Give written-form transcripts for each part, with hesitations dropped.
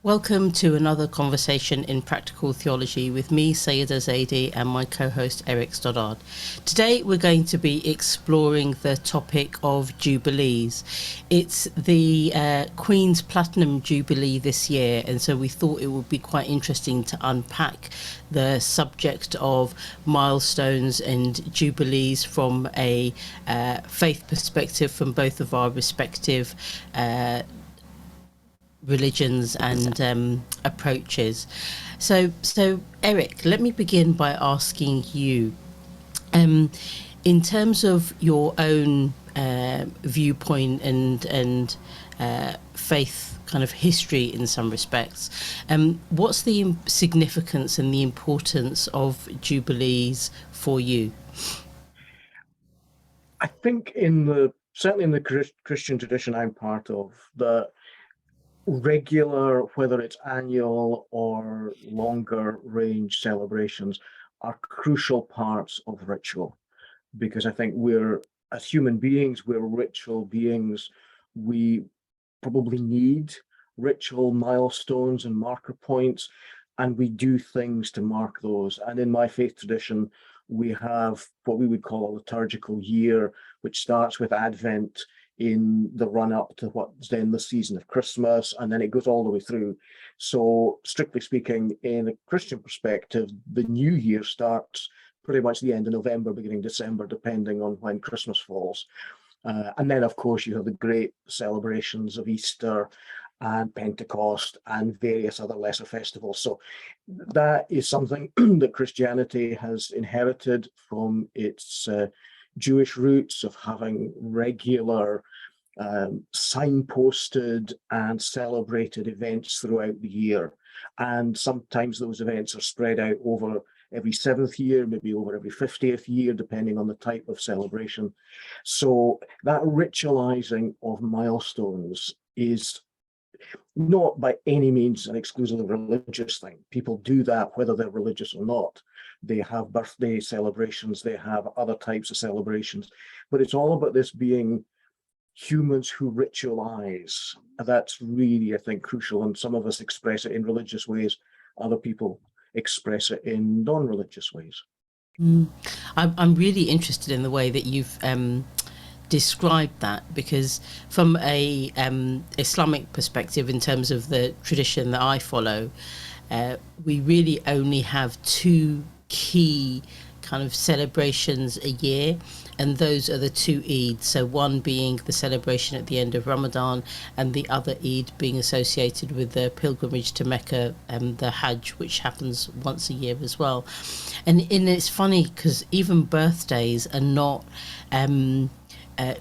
Welcome to another conversation in practical theology with me, Sayyiddah Zaidi, and my co-host Eric Stoddart. Today we're going to be exploring the topic of Jubilees. It's the Queen's Platinum Jubilee this year, and so we thought it would be quite interesting to unpack the subject of milestones and Jubilees from a faith perspective from both of our respective religions and approaches. So Eric, let me begin by asking you, um, in terms of your own viewpoint and faith kind of history in some respects, what's the significance and the importance of Jubilees for you? I think certainly in the Christian tradition I'm part of, the regular, whether it's annual or longer range celebrations, are crucial parts of ritual, because I think as human beings, we're ritual beings. We probably need ritual milestones and marker points, and we do things to mark those. And in my faith tradition, we have what we would call a liturgical year, which starts with Advent in the run up to what's then the season of Christmas, and then it goes all the way through. So, strictly speaking, in a Christian perspective, the new year starts pretty much the end of November, beginning December, depending on when Christmas falls. And then, of course, you have the great celebrations of Easter and Pentecost and various other lesser festivals. So that is something that Christianity has inherited from its Jewish roots of having regular signposted and celebrated events throughout the year. And sometimes those events are spread out over every seventh year, maybe over every 50th year, depending on the type of celebration. So that ritualizing of milestones is not by any means an exclusively religious thing. People do that whether they're religious or not. They have birthday celebrations, they have other types of celebrations, but it's all about this being humans who ritualize. That's really, I think, crucial. And some of us express it in religious ways, other people express it in non-religious ways. Mm. I'm really interested in the way that you've described that, because from a Islamic perspective, in terms of the tradition that I follow, we really only have two key kind of celebrations a year, and those are the two Eids. So one being the celebration at the end of Ramadan, and the other Eid being associated with the pilgrimage to Mecca and the Hajj, which happens once a year as well. And it's funny because even birthdays are not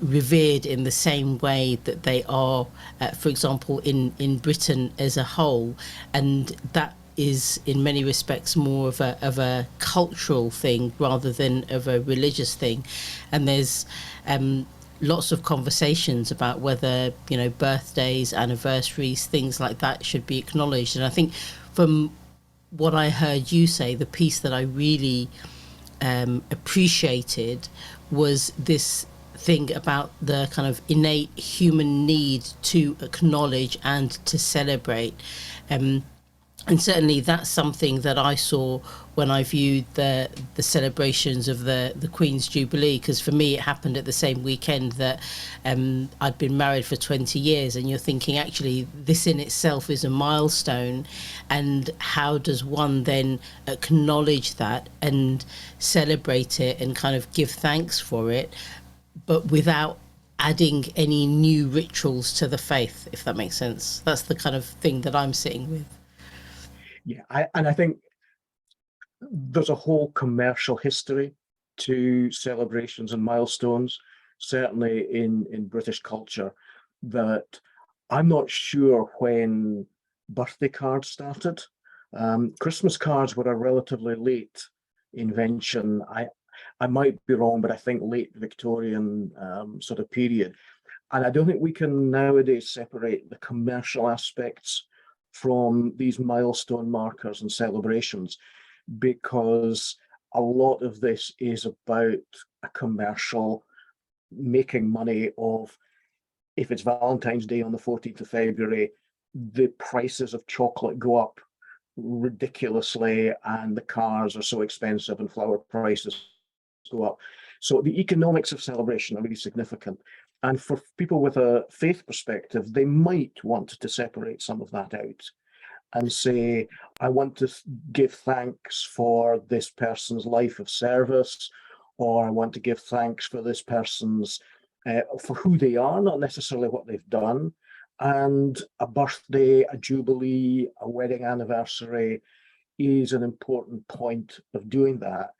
revered in the same way that they are, for example, in Britain as a whole, and that is in many respects more of a cultural thing rather than of a religious thing. And there's lots of conversations about whether, you know, birthdays, anniversaries, things like that should be acknowledged. And I think from what I heard you say, the piece that I really appreciated was this thing about the kind of innate human need to acknowledge and to celebrate. And certainly that's something that I saw when I viewed the celebrations of the Queen's Jubilee, because for me it happened at the same weekend that I'd been married for 20 years, and you're thinking, actually, this in itself is a milestone, and how does one then acknowledge that and celebrate it and kind of give thanks for it, but without adding any new rituals to the faith, if that makes sense. That's the kind of thing that I'm sitting with. Yeah, and I think there's a whole commercial history to celebrations and milestones, certainly in British culture, that I'm not sure when birthday cards started. Christmas cards were a relatively late invention. I might be wrong, but I think late Victorian sort of period. And I don't think we can nowadays separate the commercial aspects from these milestone markers and celebrations, because a lot of this is about a commercial making money of, if it's Valentine's Day on the 14th of February, the prices of chocolate go up ridiculously, and the cars are so expensive, and flower prices go up. So the economics of celebration are really significant. And for people with a faith perspective, they might want to separate some of that out and say, I want to give thanks for this person's life of service, or I want to give thanks for this person's, for who they are, not necessarily what they've done. And a birthday, a jubilee, a wedding anniversary is an important point of doing that.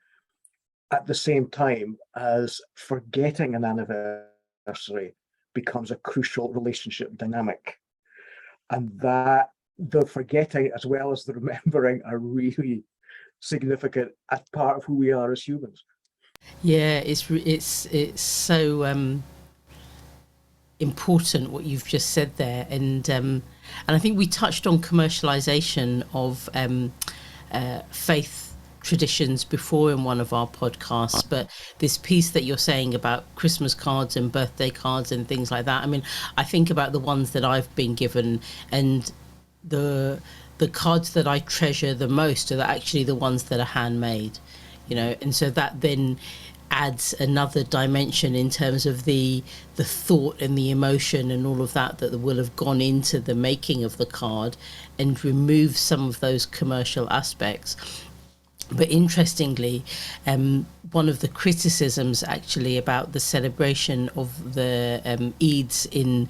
At the same time as forgetting an anniversary becomes a crucial relationship dynamic. And that the forgetting as well as the remembering are really significant as part of who we are as humans. Yeah, it's so important what you've just said there, and I think we touched on commercialization of faith traditions before in one of our podcasts, but this piece that you're saying about Christmas cards and birthday cards and things like that, I mean, I think about the ones that I've been given, and the cards that I treasure the most are actually the ones that are handmade, you know, and so that then adds another dimension in terms of the thought and the emotion and all of that that will have gone into the making of the card, and remove some of those commercial aspects. But interestingly, one of the criticisms actually about the celebration of the Eids in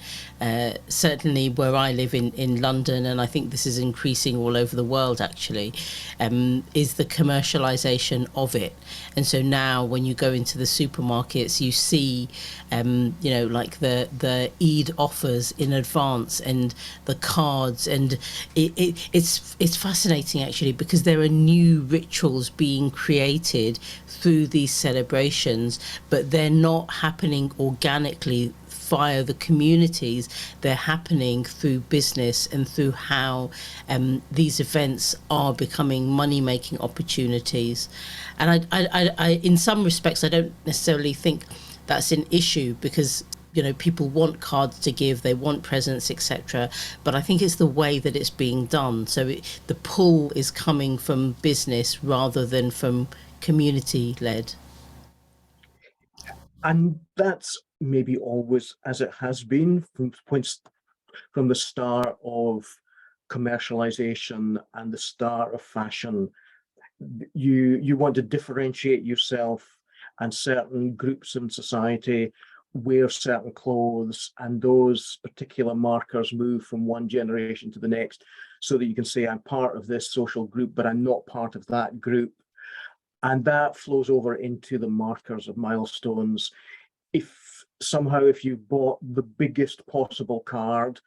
certainly where I live in London, and I think this is increasing all over the world actually, is the commercialization of it. And so now when you go into the supermarkets, you see, you know, like the Eid offers in advance and the cards, and it's fascinating actually, because there are new rituals being created through these celebrations, but they're not happening organically via the communities. They're happening through business and through how these events are becoming money-making opportunities. And I in some respects, I don't necessarily think that's an issue, because you know, people want cards to give, they want presents, etc. But I think it's the way that it's being done. So the pull is coming from business rather than from community led. And that's maybe always as it has been from the start of commercialization and the start of fashion. You want to differentiate yourself, and certain groups in society wear certain clothes, and those particular markers move from one generation to the next, so that you can say, I'm part of this social group, but I'm not part of that group. And that flows over into the markers of milestones. If you bought the biggest possible card,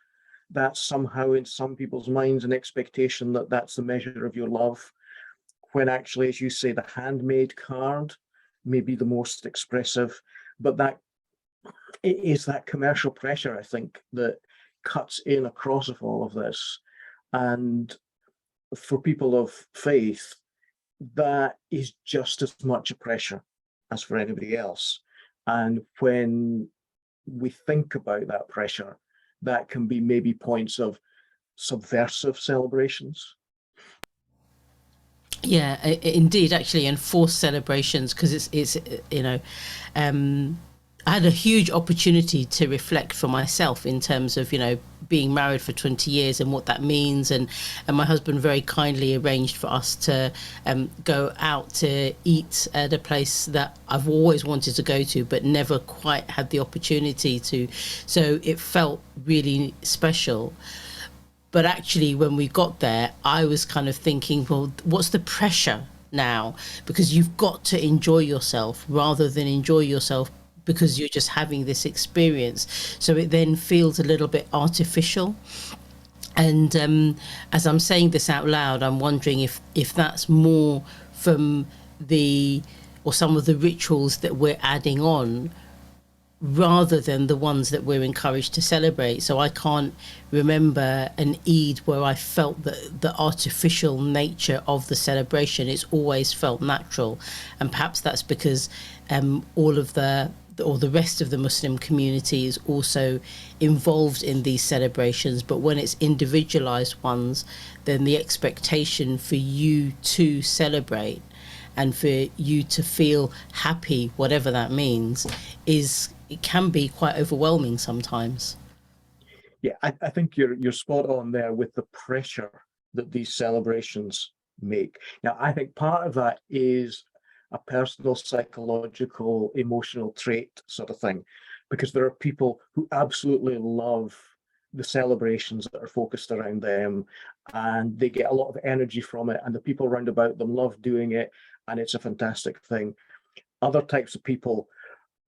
that's somehow in some people's minds an expectation that that's the measure of your love, when actually, as you say, the handmade card may be the most expressive. But that it is that commercial pressure, I think, that cuts in across of all of this. And for people of faith, that is just as much a pressure as for anybody else. And when we think about that pressure, that can be maybe points of subversive celebrations. Yeah, indeed, actually, and forced celebrations, because it's you know, I had a huge opportunity to reflect for myself in terms of, you know, being married for 20 years and what that means, and my husband very kindly arranged for us to go out to eat at a place that I've always wanted to go to but never quite had the opportunity to, so it felt really special. But actually, when we got there, I was kind of thinking, well, what's the pressure now? Because you've got to enjoy yourself rather than enjoy yourself because you're just having this experience. So it then feels a little bit artificial. And as I'm saying this out loud, I'm wondering if that's more from or some of the rituals that we're adding on, rather than the ones that we're encouraged to celebrate. So I can't remember an Eid where I felt the artificial nature of the celebration. It's always felt natural, and perhaps that's because all of the or the rest of the Muslim community is also involved in these celebrations, but when it's individualized ones, then the expectation for you to celebrate and for you to feel happy, whatever that means, is it can be quite overwhelming sometimes. Yeah, I think you're spot on there with the pressure that these celebrations make. Now, I think part of that is a personal, psychological, emotional trait sort of thing, because there are people who absolutely love the celebrations that are focused around them, and they get a lot of energy from it, and the people around about them love doing it, and it's a fantastic thing. Other types of people,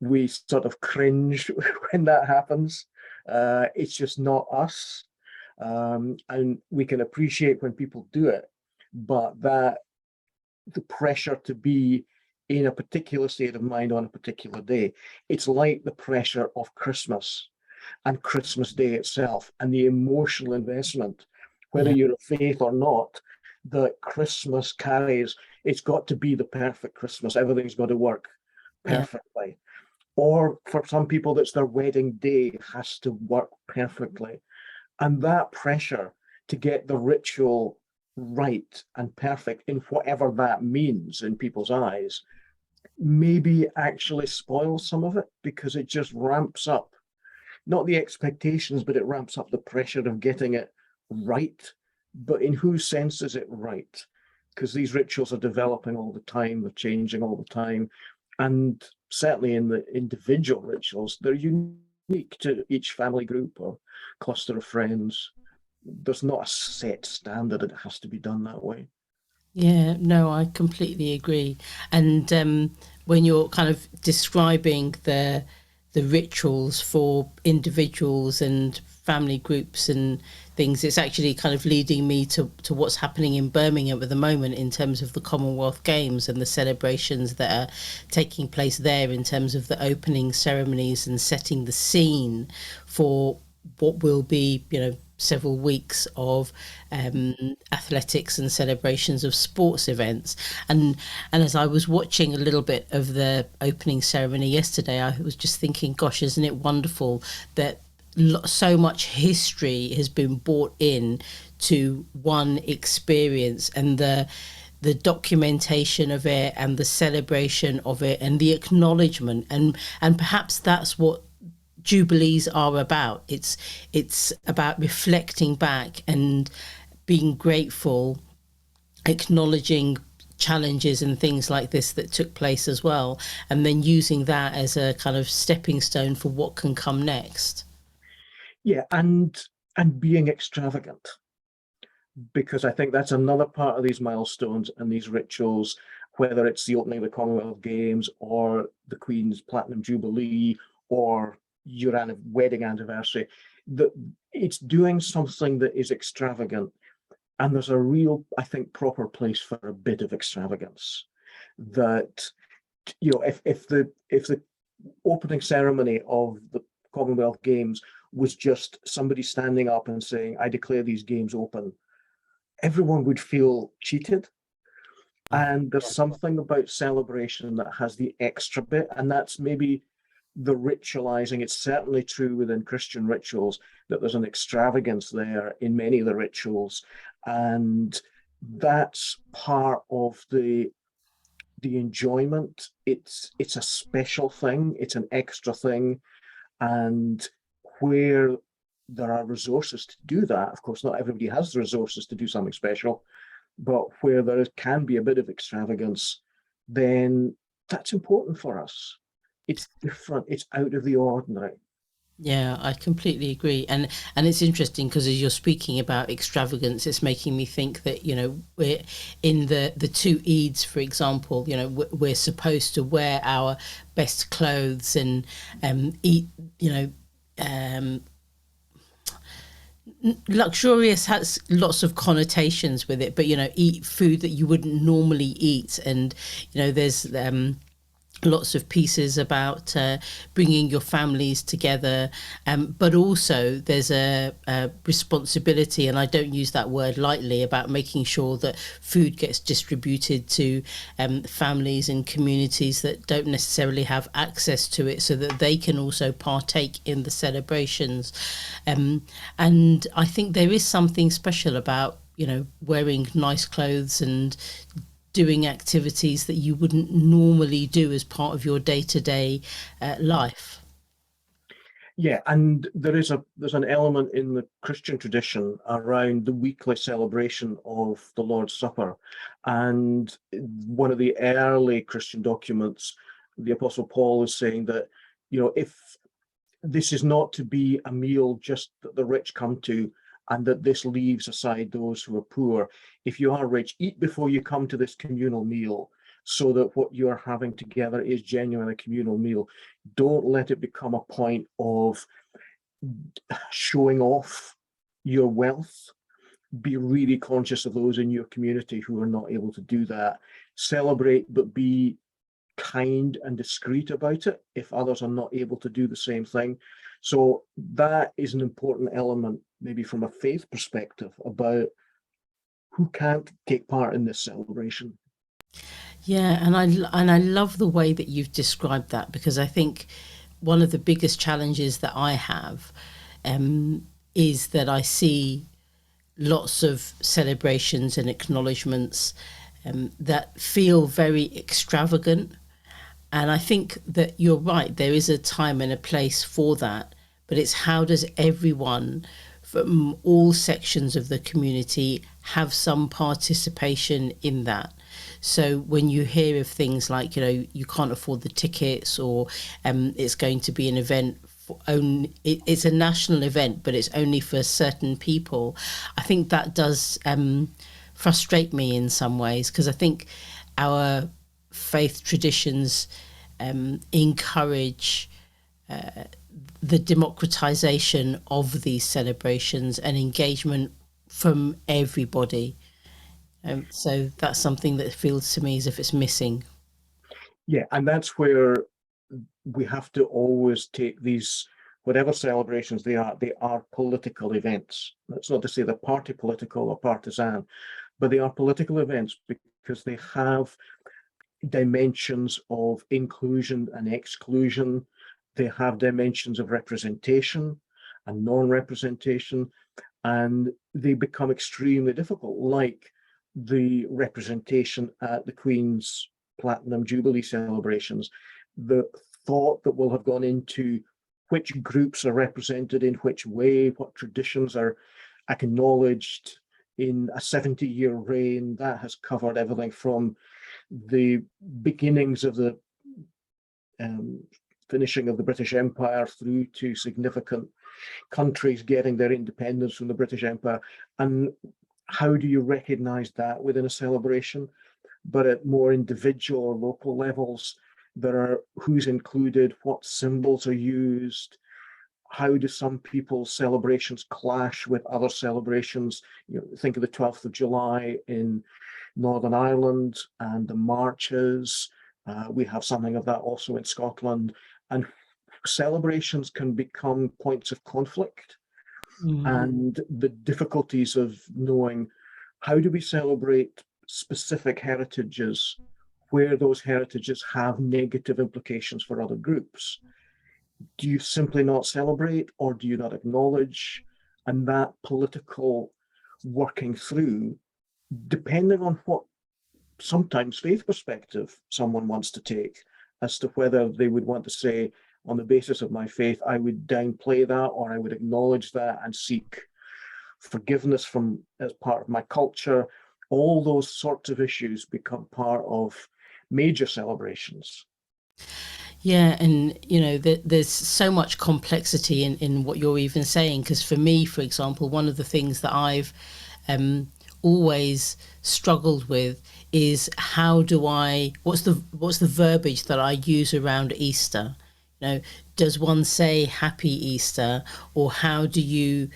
we sort of cringe when that happens. It's just not us. And we can appreciate when people do it, but that the pressure to be in a particular state of mind on a particular day, it's like the pressure of Christmas and Christmas Day itself and the emotional investment, whether Yeah, you're of faith or not, that Christmas carries. It's got to be the perfect Christmas. Everything's got to work yeah, perfectly. Or for some people, that's their wedding day, has to work perfectly. And that pressure to get the ritual right and perfect in whatever that means in people's eyes, maybe actually spoils some of it because it just ramps up, not the expectations, but it ramps up the pressure of getting it right. But in whose sense is it right? Because these rituals are developing all the time, they're changing all the time. And certainly in the individual rituals, they're unique to each family group or cluster of friends. There's not a set standard that it has to be done that way. yeah. No, I completely agree. And when you're kind of describing the rituals for individuals and family groups and things, it's actually kind of leading me to what's happening in Birmingham at the moment in terms of the Commonwealth Games and the celebrations that are taking place there in terms of the opening ceremonies and setting the scene for what will be, several weeks of athletics and celebrations of sports events. And as I was watching a little bit of the opening ceremony yesterday, I was just thinking, gosh, isn't it wonderful that so much history has been brought in to one experience, and the documentation of it and the celebration of it and the acknowledgement, and perhaps that's what Jubilees are about. It's about reflecting back and being grateful, acknowledging challenges and things like this that took place as well, and then using that as a kind of stepping stone for what can come next. Yeah, and being extravagant, because I think that's another part of these milestones and these rituals, whether it's the opening of the Commonwealth Games or the Queen's Platinum Jubilee or your wedding anniversary, that it's doing something that is extravagant. And there's a real, I think, proper place for a bit of extravagance. That, if the opening ceremony of the Commonwealth Games was just somebody standing up and saying, "I declare these games open," everyone would feel cheated. And there's something about celebration that has the extra bit, and that's maybe the ritualizing. It's certainly true within Christian rituals that there's an extravagance there in many of the rituals, and that's part of the enjoyment. It's a special thing, it's an extra thing, and where there are resources to do that, of course, not everybody has the resources to do something special, but where can be a bit of extravagance, then that's important for us. It's different, it's out of the ordinary. Yeah, I completely agree, and it's interesting because as you're speaking about extravagance, it's making me think that we're in the two Eids, for example. We're supposed to wear our best clothes and eat. Um, Luxurious has lots of connotations with it, but eat food that you wouldn't normally eat, and there's lots of pieces about bringing your families together, but also there's a responsibility, and I don't use that word lightly, about making sure that food gets distributed to families and communities that don't necessarily have access to it, so that they can also partake in the celebrations. And I think there is something special about, you know, wearing nice clothes and doing activities that you wouldn't normally do as part of your day-to-day life. Yeah, and there's an element in the Christian tradition around the weekly celebration of the Lord's Supper. And one of the early Christian documents, the Apostle Paul is saying that, you know, if this is not to be a meal just that the rich come to, and that this leaves aside those who are poor. If you are rich, eat before you come to this communal meal, so that what you are having together is genuinely a communal meal. Don't let it become a point of showing off your wealth. Be really conscious of those in your community who are not able to do that. Celebrate, but be kind and discreet about it if others are not able to do the same thing. So that is an important element, maybe from a faith perspective, about who can't take part in this celebration. Yeah, and I love the way that you've described that, because I think one of the biggest challenges that I have is that I see lots of celebrations and acknowledgements that feel very extravagant. And I think that you're right, there is a time and a place for that, but it's how does everyone from all sections of the community have some participation in that? So when you hear of things like, you know, you can't afford the tickets, or it's going to be an event for only, it's a national event, but it's only for certain people, I think that does frustrate me in some ways, because I think our faith traditions encourage the democratization of these celebrations and engagement from everybody. So that's something that feels to me as if it's missing. Yeah, and that's where we have to always take these, whatever celebrations they are political events. That's not to say they're party political or partisan, but they are political events because they have dimensions of inclusion and exclusion. They have dimensions of representation and non-representation, and they become extremely difficult, like the representation at the Queen's Platinum Jubilee celebrations. The thought that will have gone into which groups are represented in which way, what traditions are acknowledged in a 70-year reign, that has covered everything from the beginnings of the finishing of the British Empire through to significant countries getting their independence from the British Empire. And how do you recognize that within a celebration? But at more individual or local levels, there are who's included, what symbols are used, how do some people's celebrations clash with other celebrations? You know, think of the 12th of July in Northern Ireland and the marches. We have something of that also in Scotland. And celebrations can become points of conflict, Mm. and the difficulties of knowing how do we celebrate specific heritages where those heritages have negative implications for other groups. Do you simply not celebrate, or do you not acknowledge? And that political working through, depending on what sometimes faith perspective someone wants to take, as to whether they would want to say, on the basis of my faith, I would downplay that, or I would acknowledge that and seek forgiveness from as part of my culture. All those sorts of issues become part of major celebrations. Yeah, and you know, there's so much complexity in what you're even saying. Because for me, for example, one of the things that I've always struggled with is how do I what's the verbiage that I use around Easter? You know, does one say Happy Easter, or how do you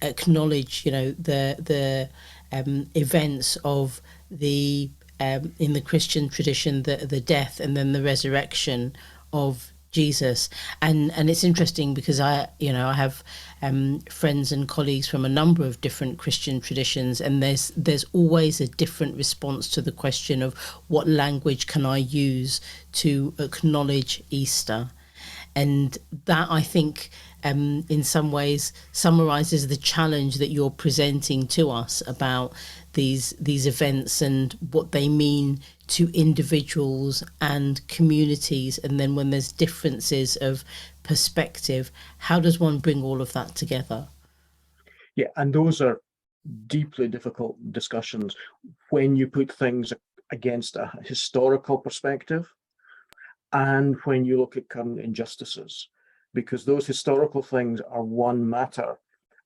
acknowledge, you know, the events of the in the Christian tradition, the death and then the resurrection of Jesus. And it's interesting because I have friends and colleagues from a number of different Christian traditions, and there's always a different response to the question of what language can I use to acknowledge Easter. And that, I think, in some ways summarizes the challenge that you're presenting to us about these events and what they mean to individuals and communities. And then when there's differences of perspective, how does one bring all of that together? Yeah, and those are deeply difficult discussions when you put things against a historical perspective and when you look at current injustices, because those historical things are one matter,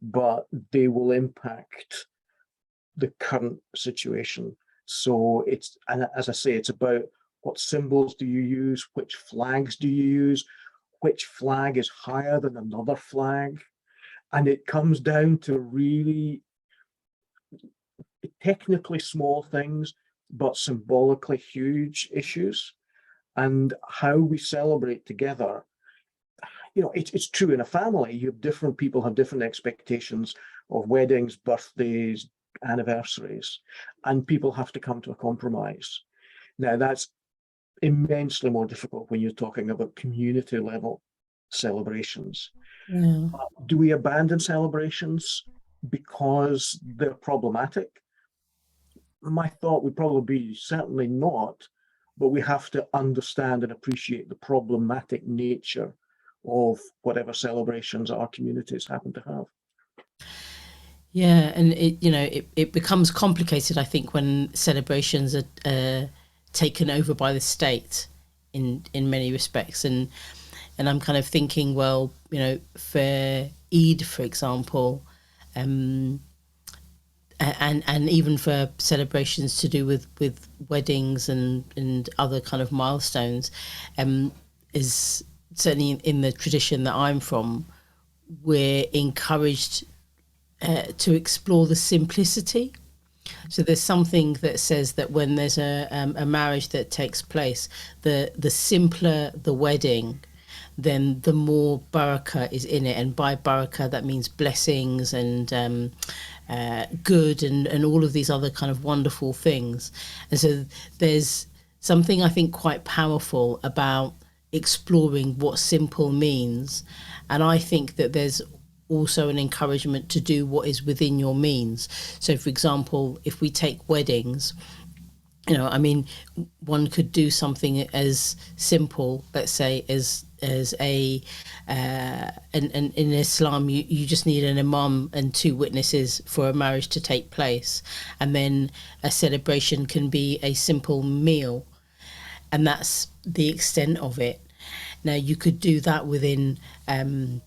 but they will impact the current situation. So it's, and as I say, it's about what symbols do you use, which flags do you use, which flag is higher than another flag. And it comes down to really technically small things, but symbolically huge issues. And how we celebrate together, it's true in a family. You have different people have different expectations of weddings, birthdays, anniversaries, and people have to come to a compromise. Now, that's immensely more difficult when you're talking about community level celebrations. Yeah. Do we abandon celebrations because they're problematic? My thought would probably be certainly not, but we have to understand and appreciate the problematic nature of whatever celebrations our communities happen to have. Yeah, and it becomes complicated, I think, when celebrations are taken over by the state in many respects. And I'm kind of thinking, well, for Eid, for example, and even for celebrations to do with weddings and other kind of milestones, is certainly in the tradition that I'm from, we're encouraged to explore the simplicity. So there's something that says that when there's a marriage that takes place, the simpler the wedding, then the more barakah is in it. And by barakah, that means blessings and good and all of these other kind of wonderful things. And so there's something, I think, quite powerful about exploring what simple means. And I think that there's also an encouragement to do what is within your means. So, for example, if we take weddings, one could do something as simple, let's say, as a and in Islam you just need an imam and two witnesses for a marriage to take place, and then a celebration can be a simple meal, and that's the extent of it. Now you could do that within a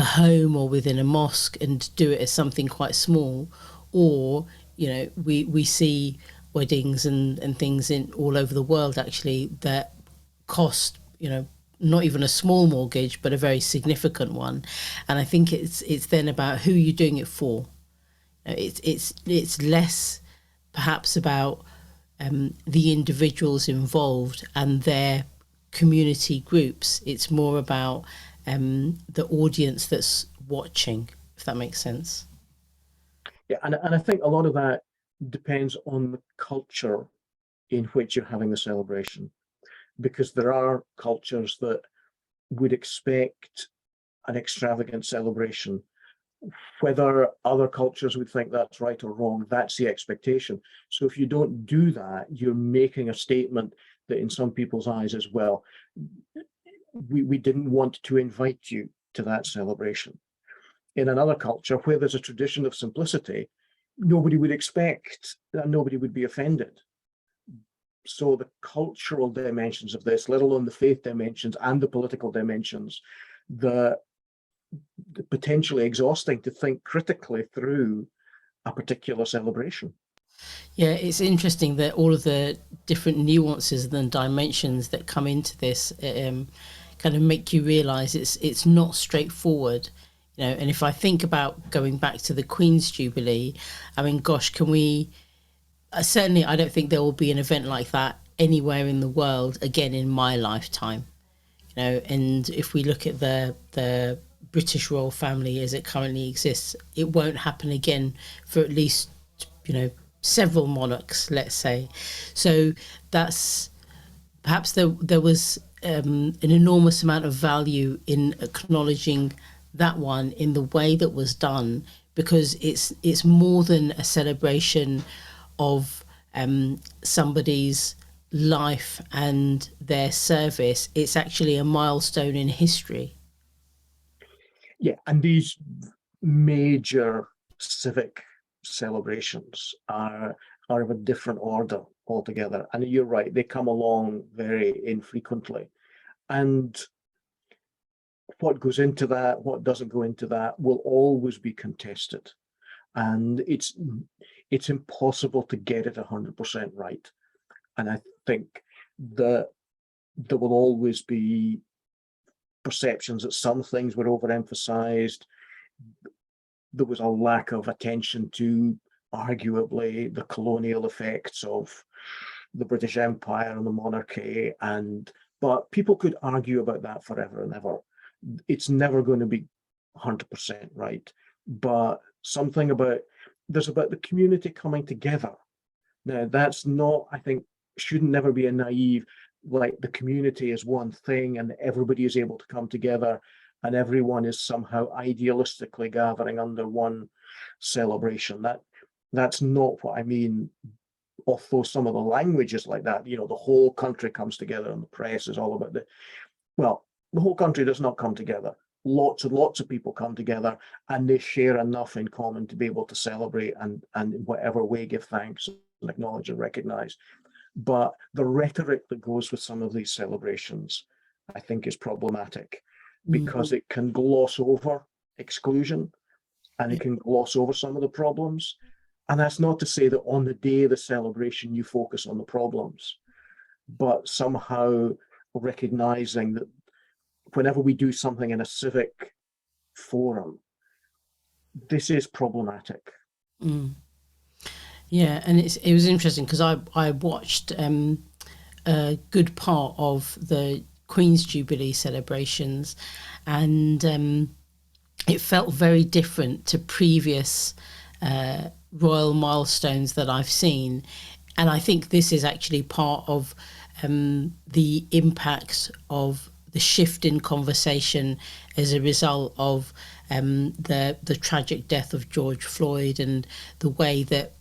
home or within a mosque and do it as something quite small, or we see weddings and things in all over the world actually that cost not even a small mortgage but a very significant one. And I think it's then about who you're doing it for. It's less perhaps about the individuals involved and their community groups. It's more about the audience that's watching, if that makes sense. Yeah, and I think a lot of that depends on the culture in which you're having the celebration, because there are cultures that would expect an extravagant celebration. Whether other cultures would think that's right or wrong, that's the expectation. So if you don't do that, you're making a statement that in some people's eyes as well, we didn't want to invite you to that celebration. In another culture where there's a tradition of simplicity, nobody would expect that, nobody would be offended. So the cultural dimensions of this, let alone the faith dimensions and the political dimensions, the potentially exhausting to think critically through a particular celebration. Yeah, it's interesting that all of the different nuances and dimensions that come into this kind of make you realise it's not straightforward. And if I think about going back to the Queen's Jubilee, I mean, gosh, can we Certainly, I don't think there will be an event like that anywhere in the world again in my lifetime. You know, and if we look at the British royal family as it currently exists, it won't happen again for at least, you know, several monarchs, let's say. So that's perhaps there was an enormous amount of value in acknowledging that one in the way that was done, because it's more than a celebration of somebody's life and their service. It's actually a milestone in history. Yeah, and these major civic celebrations are of a different order altogether. And you're right, they come along very infrequently. And what goes into that, what doesn't go into that, will always be contested. And it's impossible to get it 100% right. And I think that there will always be perceptions that some things were overemphasized. There was a lack of attention to arguably the colonial effects of the British Empire and the monarchy, but people could argue about that forever and ever. It's never going to be 100% right, but something about the community coming together. Now, that's not, I think, shouldn't never be a naive, like the community is one thing and everybody is able to come together and everyone is somehow idealistically gathering under one celebration. That's not what I mean. Although some of the language is like that, the whole country comes together and the press is all about the whole country does not come together. Lots and lots of people come together and they share enough in common to be able to celebrate and in whatever way give thanks and acknowledge and recognize. But the rhetoric that goes with some of these celebrations, I think, is problematic because it can gloss over exclusion and it can gloss over some of the problems. And that's not to say that on the day of the celebration you focus on the problems, but somehow recognizing that whenever we do something in a civic forum, this is problematic. Yeah, and it was interesting because I watched a good part of the Queen's Jubilee celebrations, and it felt very different to previous royal milestones that I've seen. And I think this is actually part of the impacts of the shift in conversation as a result of the tragic death of George Floyd, and the way that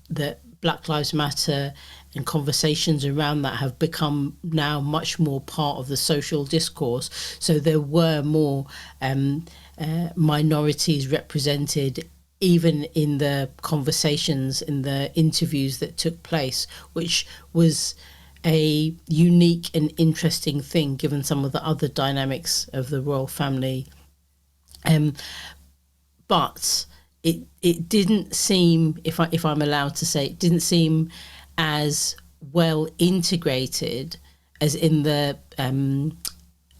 Black Lives Matter and conversations around that have become now much more part of the social discourse. So there were more minorities represented even in the conversations, in the interviews that took place, which was a unique and interesting thing given some of the other dynamics of the royal family. But it didn't seem, if I'm allowed to say, it didn't seem as well integrated as in the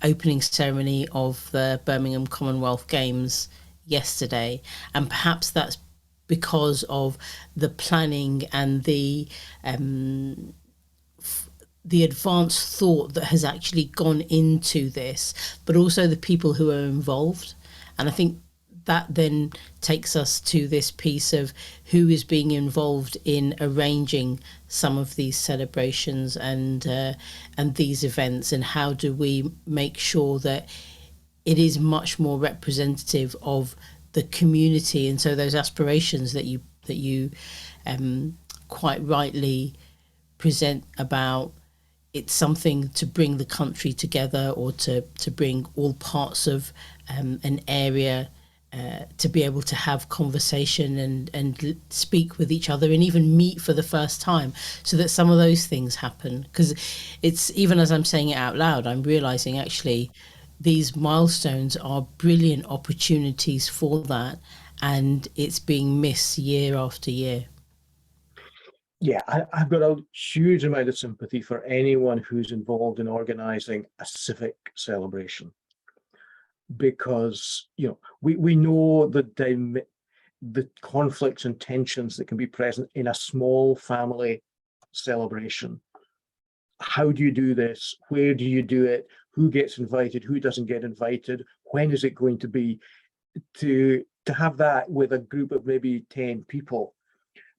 opening ceremony of the Birmingham Commonwealth Games yesterday. And perhaps that's because of the planning and the advanced thought that has actually gone into this, but also the people who are involved. And I think that then takes us to this piece of who is being involved in arranging some of these celebrations and these events, and how do we make sure that it is much more representative of the community. And so those aspirations that you quite rightly present about, it's something to bring the country together, or to bring all parts of an area to be able to have conversation and speak with each other and even meet for the first time, so that some of those things happen. Because it's, even as I'm saying it out loud, I'm realizing actually these milestones are brilliant opportunities for that, and it's being missed year after year. Yeah, I've got a huge amount of sympathy for anyone who's involved in organizing a civic celebration, because we know the conflicts and tensions that can be present in a small family celebration. How do you do this? Where do you do it? Who gets invited? Who doesn't get invited? When is it going to be? To have that with a group of maybe 10 people,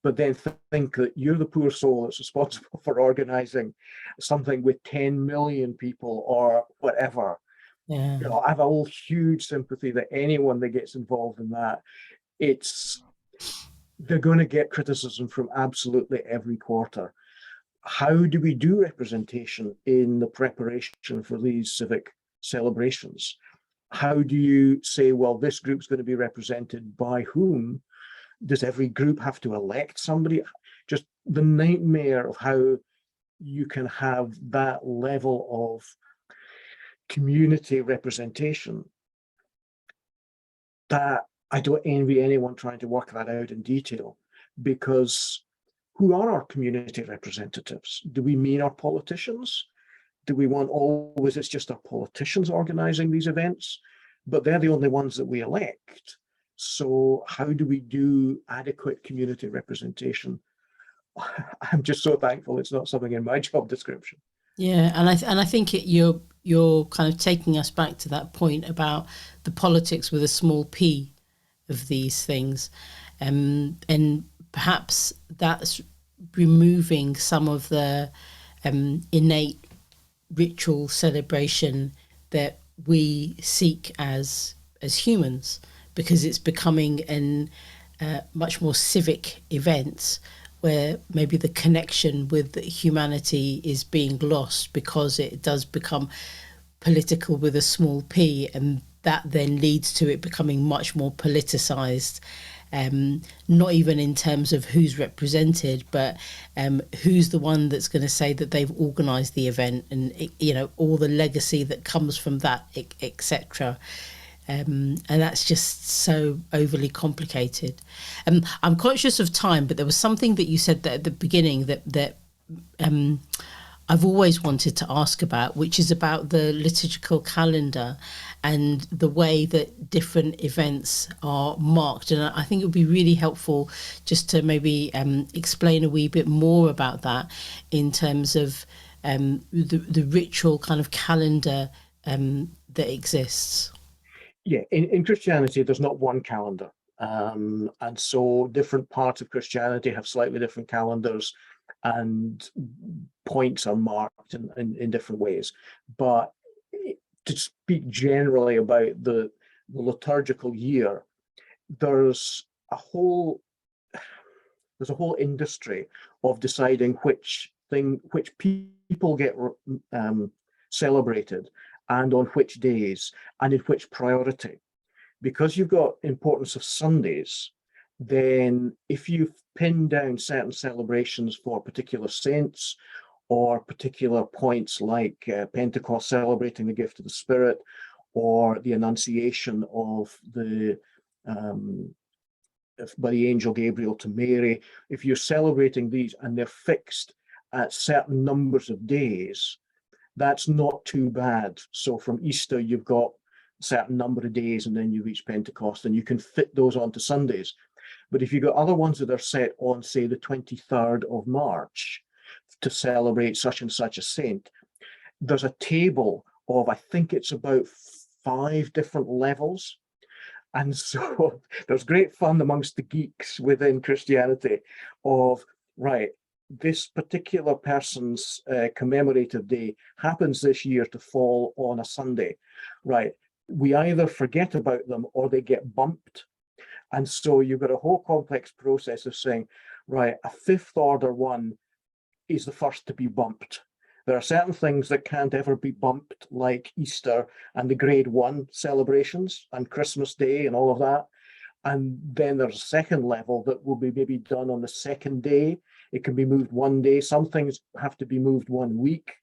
but then think that you're the poor soul that's responsible for organizing something with 10 million people or whatever. Yeah. You know, I have a whole huge sympathy that anyone that gets involved in that, they're going to get criticism from absolutely every quarter. How do we do representation in the preparation for these civic celebrations? How do you say, well, this group's going to be represented by whom? Does every group have to elect somebody? Just the nightmare of how you can have that level of community representation, that I don't envy anyone trying to work that out in detail, because who are our community representatives? Do we mean our politicians? Do we want always it's just our politicians organizing these events? But they're the only ones that we elect. So how do we do adequate community representation? I'm just so thankful it's not something in my job description. Yeah, and I think you're kind of taking us back to that point about the politics with a small p of these things, and perhaps that's removing some of the innate ritual celebration that we seek as humans, because it's becoming an much more civic event where maybe the connection with humanity is being lost because it does become political with a small p, and that then leads to it becoming much more politicized, not even in terms of who's represented, but who's the one that's going to say that they've organized the event, and you know, all the legacy that comes from that, etc. And that's just so overly complicated. I'm conscious of time, but there was something that you said that at the beginning that I've always wanted to ask about, which is about the liturgical calendar and the way that different events are marked. And I think it would be really helpful just to maybe explain a wee bit more about that in terms of the ritual kind of calendar that exists. Yeah, in Christianity, there's not one calendar. And so different parts of Christianity have slightly different calendars, and points are marked in different ways. But to speak generally about the liturgical year, there's a whole industry of deciding which people get celebrated and on which days and in which priority. Because you've got importance of Sundays, then if you pin down certain celebrations for particular saints or particular points like Pentecost celebrating the gift of the Spirit, or the Annunciation of by the angel Gabriel to Mary, if you're celebrating these and they're fixed at certain numbers of days, that's not too bad. So from Easter, you've got a certain number of days, and then you reach Pentecost, and you can fit those onto Sundays. But if you've got other ones that are set on, say, the 23rd of March to celebrate such and such a saint, there's a table of, I think it's about 5 different levels. And so there's great fun amongst the geeks within Christianity of, right, this particular person's commemorative day happens this year to fall on a Sunday, right? We either forget about them or they get bumped. And so you've got a whole complex process of saying, right, a 5th order one is the first to be bumped. There are certain things that can't ever be bumped, like Easter and the grade 1 celebrations and Christmas Day and all of that. And then there's a second level that will be maybe done on the second day. It can be moved one day. Some things have to be moved 1 week,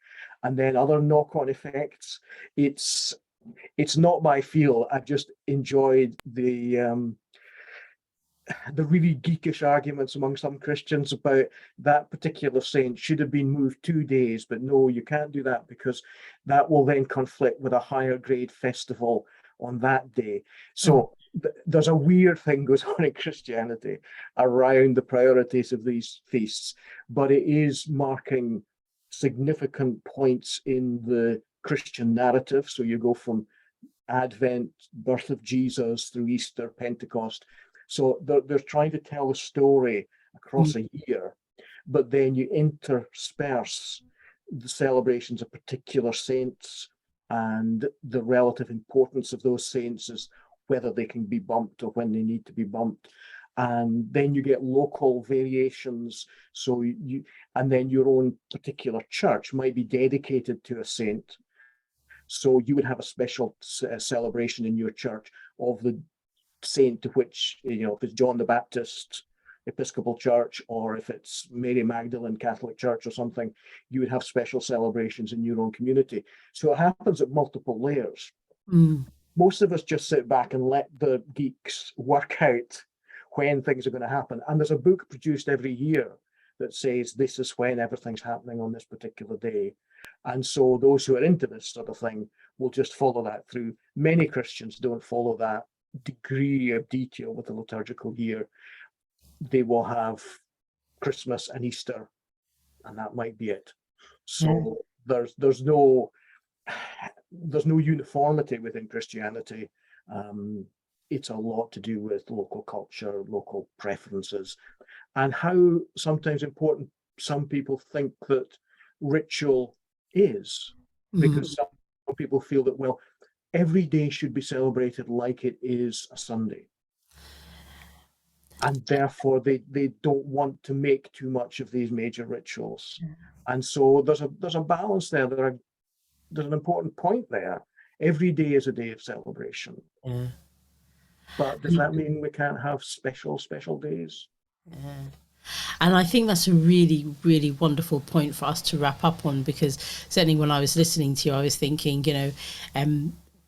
and then other knock-on effects. It's not my field. I've just enjoyed the really geekish arguments among some Christians about that particular saint should have been moved 2 days, but no, you can't do that because that will then conflict with a higher grade festival on that day. So there's a weird thing goes on in Christianity around the priorities of these feasts, but it is marking significant points in the Christian narrative. So you go from Advent, birth of Jesus, through Easter, Pentecost. So they're trying to tell a story across a year, but then you intersperse the celebrations of particular saints and the relative importance of those saints, as whether they can be bumped or when they need to be bumped. And then you get local variations. So and then your own particular church might be dedicated to a saint. So you would have a special celebration in your church of the saint to which, if it's John the Baptist Episcopal Church, or if it's Mary Magdalene Catholic Church or something, you would have special celebrations in your own community. So it happens at multiple layers. Most of us just sit back and let the geeks work out when things are going to happen. And there's a book produced every year that says this is when everything's happening on this particular day. And so those who are into this sort of thing will just follow that through. Many Christians don't follow that degree of detail with the liturgical year. They will have Christmas and Easter, and that might be it. So there's no uniformity within Christianity. It's a lot to do with local culture, local preferences, and how sometimes important some people think that ritual is, because some people feel that, well, every day should be celebrated like it is a Sunday. And therefore they don't want to make too much of these major rituals. And so there's a balance there. There's an important point there. Every day is a day of celebration. But does that mean we can't have special days? And I think that's a really, really wonderful point for us to wrap up on, because certainly when I was listening to you, I was thinking,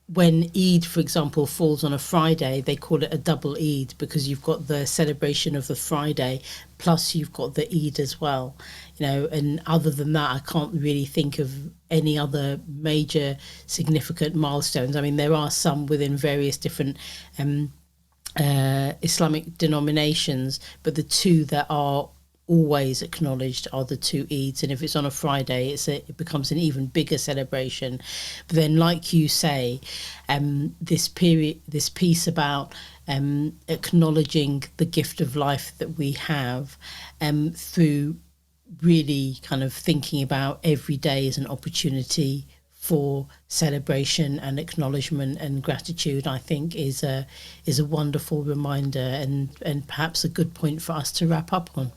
when Eid, for example, falls on a Friday, they call it a double Eid, because you've got the celebration of the Friday, plus you've got the Eid as well, and other than that, I can't really think of any other major significant milestones. I mean, there are some within various different Islamic denominations, but the two that are always acknowledged are the two Eids, and if it's on a Friday, it becomes an even bigger celebration. But then, like you say, this piece about acknowledging the gift of life that we have, through really kind of thinking about every day as an opportunity for celebration and acknowledgement and gratitude, I think is a wonderful reminder, and perhaps a good point for us to wrap up on.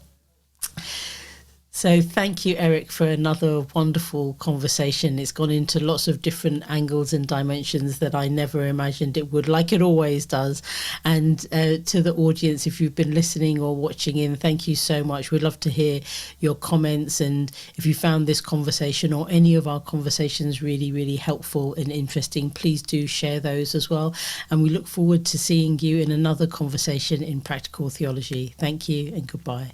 So thank you, Eric, for another wonderful conversation. It's gone into lots of different angles and dimensions that I never imagined it would, like it always does. And to the audience, if you've been listening or watching in, thank you so much. We'd love to hear your comments. And if you found this conversation or any of our conversations really, really helpful and interesting, please do share those as well. And we look forward to seeing you in another conversation in Practical Theology. Thank you and goodbye.